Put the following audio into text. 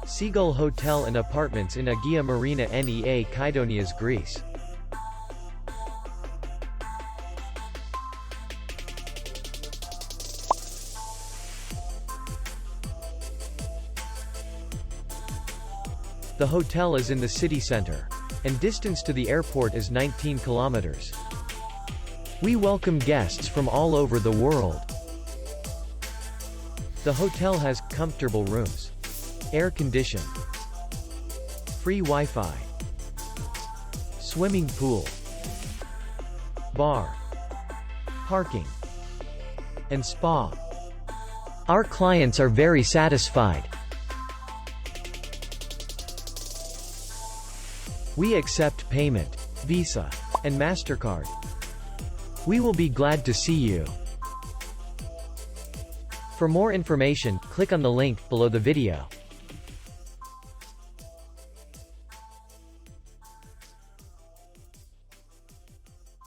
Seagull Hotel and Apartments in Agia Marina NEA Kydonias, Greece. The hotel is in the city center, and distance to the airport is 19 kilometers. We welcome guests from all over the world. The hotel has comfortable rooms, air condition, free Wi-Fi, swimming pool, bar, parking, and spa. Our clients are very satisfied. We accept payment, Visa, and MasterCard. We will be glad to see you. For more information, click on the link below the video.